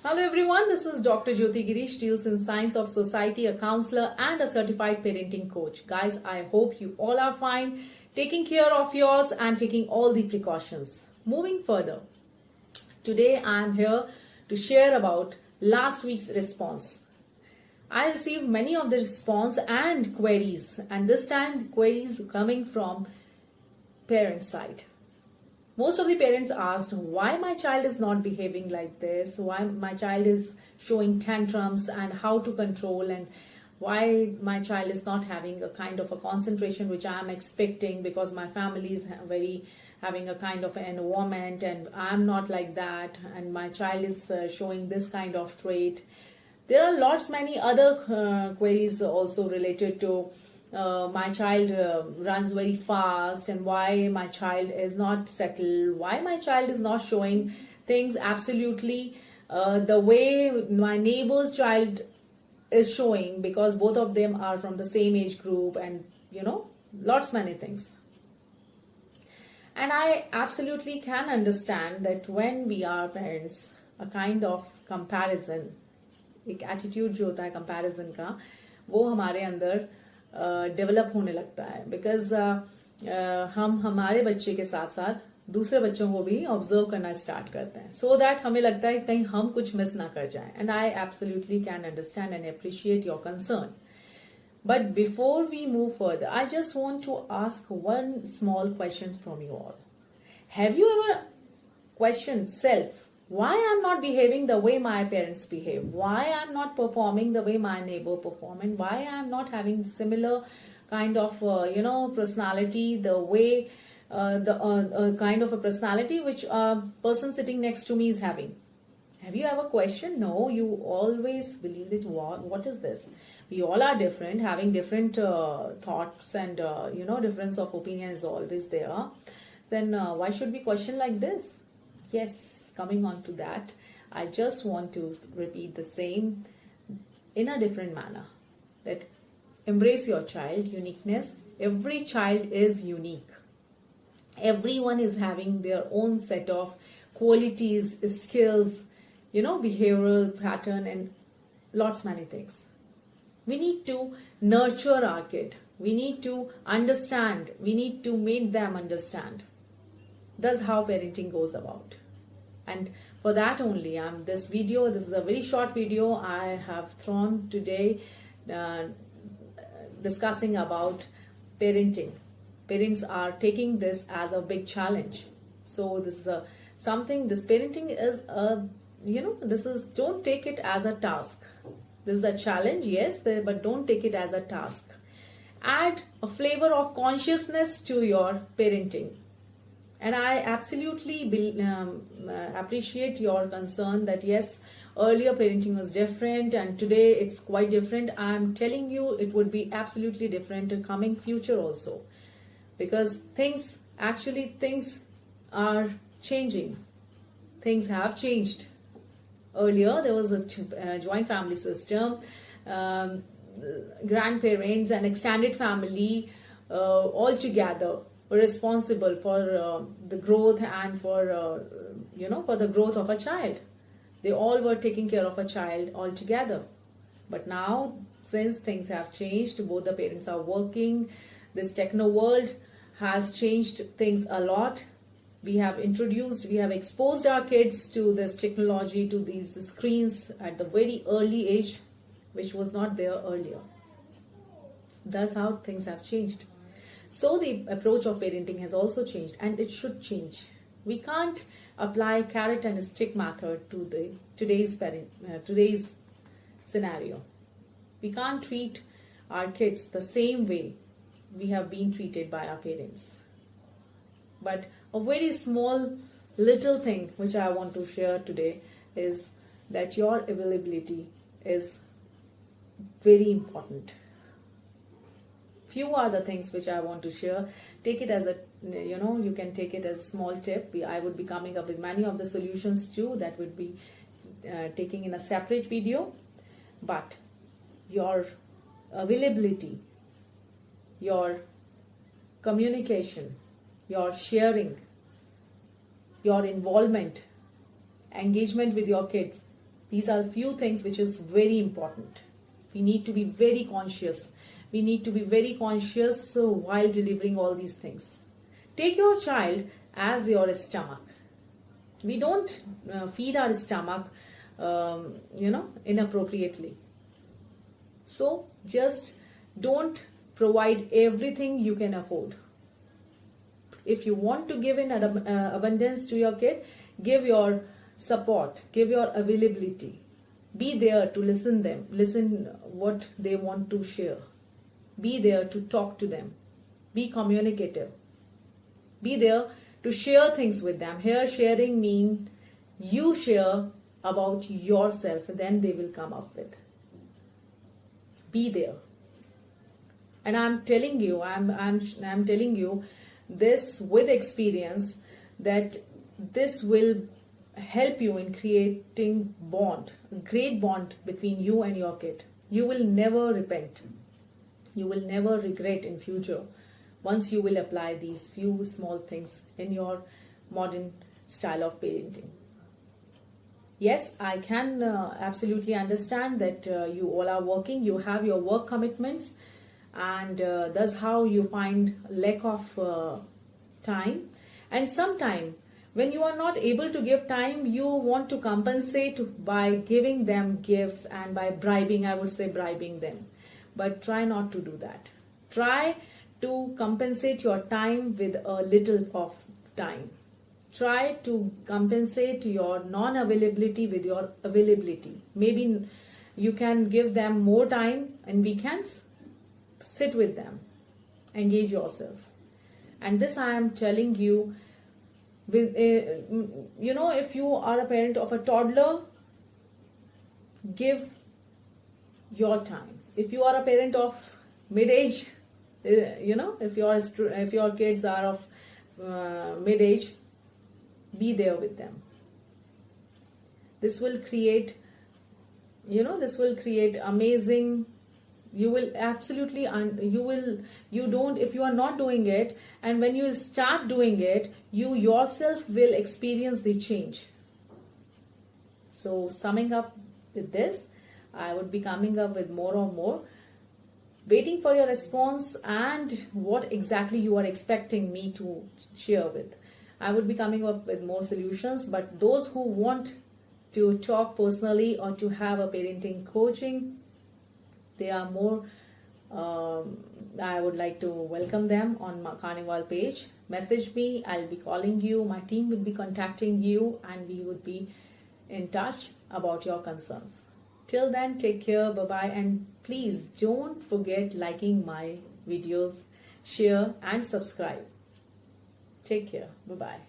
Hello everyone, this is Dr. Jyoti Girish, deals in science of society, a counselor and a certified parenting coach. Guys, I hope you all are fine, taking care of yours and taking all the precautions. Moving further, today I am here to share about last week's response. I received many of the response and queries, and this time the queries coming from parent side. Most of the parents asked why my child is not behaving like this, why my child is showing tantrums and how to control, and why my child is not having a kind of a concentration which I am expecting because my family is having a kind of an environment and I'm not like that, and my child is showing this kind of trait. There are lots many other queries also related to my child runs very fast, and why my child is not settled, why my child is not showing things absolutely the way my neighbor's child is showing, because both of them are from the same age group, and lots many things. And I absolutely can understand that when we are parents, a kind of comparison, एक attitude जो होता है comparison का, वो हमारे अंदर develop होने लगता है, बिकॉज हम हमारे बच्चे के साथ साथ दूसरे बच्चों को भी ऑब्जर्व करना स्टार्ट करते हैं, सो दैट हमें लगता है कहीं हम कुछ मिस ना कर जाएं. And I absolutely can understand and appreciate your concern. But before we move further, I just want to ask one small question from you all. Have you ever questioned self? Why I'm not behaving the way my parents behave? Why I'm not performing the way my neighbor perform? And why I'm not having similar kind of personality, the way the kind of a personality which a person sitting next to me is having? Have you ever questioned? No, you always believe that what is this? We all are different, having different thoughts, and difference of opinion is always there. Then why should we question like this? Yes, coming on to that, I just want to repeat the same in a different manner, that embrace your child uniqueness. Every child is unique. Everyone is having their own set of qualities, skills, behavioral pattern, and lots many things. We need to nurture our kid. We need to understand. We need to make them understand. That's how parenting goes about. And for that only, this is a very short video I have thrown today, discussing about parenting. Parents are taking this as a big challenge. So this is this parenting is don't take it as a task. This is a challenge, yes, but don't take it as a task. Add a flavor of consciousness to your parenting. And I absolutely appreciate your concern that yes, earlier parenting was different and today it's quite different. I'm telling you, it would be absolutely different in coming future also, because things are changing. Things have changed. Earlier there was a joint family system, grandparents and extended family all together were responsible for the growth and for the growth of a child. They all were taking care of a child all together. But now, since things have changed, both the parents are working, this techno world has changed things a lot. We have exposed our kids to this technology, to these screens at the very early age, which was not there earlier. That's how things have changed. So the approach of parenting has also changed, and it should change. We can't apply carrot and stick method to today's scenario. We can't treat our kids the same way we have been treated by our parents. But a very small little thing which I want to share today is that your availability is very important. Few are the things which I want to share. Take it as you can take it as a small tip. I would be coming up with many of the solutions too that would be taking in a separate video. But your availability, your communication, your sharing, your involvement, engagement with your kids, These are few things which is very important. We need to be very conscious. We need to be very conscious while delivering all these things. Take your child as your stomach. We don't feed our stomach, inappropriately. So just don't provide everything you can afford. If you want to give in abundance to your kid, give your support, give your availability. Be there to listen what they want to share. Be there to talk to them. Be communicative. Be there to share things with them. Here sharing means you share about yourself, then they will come up with. Be there. And I'm telling you, I'm telling you this with experience, that this will help you in creating a great bond between you and your kid. You will never repent. You will never regret in future once you will apply these few small things in your modern style of parenting. Yes, I can absolutely understand that you all are working, you have your work commitments, and that's how you find lack of time. And sometime when you are not able to give time, you want to compensate by giving them gifts and by bribing, I would say bribing them. But try not to do that. Try to compensate your time with a little of time. Try to compensate your non-availability with your availability. Maybe you can give them more time on weekends. Sit with them. Engage yourself. And this I am telling you, if you are a parent of a toddler, give your time. If you are a parent of mid-age, if your kids are of mid-age, be there with them. This will create amazing. You will absolutely, if you are not doing it, and when you start doing it, you yourself will experience the change. So summing up with this, I would be coming up with more and more, waiting for your response and what exactly you are expecting me to share with. I would be coming up with more solutions, but those who want to talk personally or to have a parenting coaching, they are more, I would like to welcome them on my Carnival page. Message me, I'll be calling you, my team will be contacting you, and we would be in touch about your concerns. Till then, take care, bye-bye, and please don't forget liking my videos, share and subscribe. Take care, bye-bye.